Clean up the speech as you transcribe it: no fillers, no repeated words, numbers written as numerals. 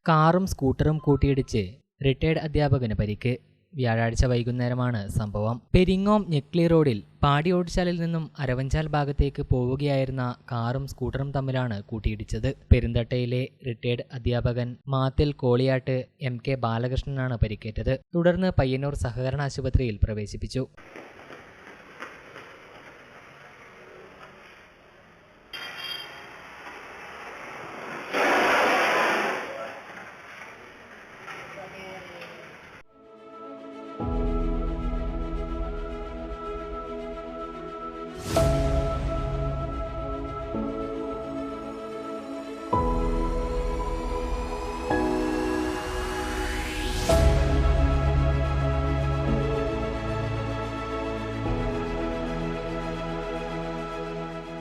കാറും സ്കൂട്ടറും കൂട്ടിയിടിച്ച് റിട്ടയർഡ് അധ്യാപകന് പരിക്ക്. വ്യാഴാഴ്ച വൈകുന്നേരമാണ് സംഭവം. പെരിങ്ങോം ഞെക്ലി റോഡിൽ പാടിയോടിച്ചാലിൽ നിന്നും അരവഞ്ചാൽ ഭാഗത്തേക്ക് പോവുകയായിരുന്ന കാറും സ്കൂട്ടറും തമ്മിലാണ് കൂട്ടിയിടിച്ചത്. പെരുന്തട്ടയിലെ റിട്ടയർഡ് അധ്യാപകൻ മാത്തിൽ കോളിയാട്ട് MK ബാലകൃഷ്ണനാണ് പരിക്കേറ്റത്. തുടർന്ന് പയ്യന്നൂർ സഹകരണ ആശുപത്രിയിൽ പ്രവേശിപ്പിച്ചു.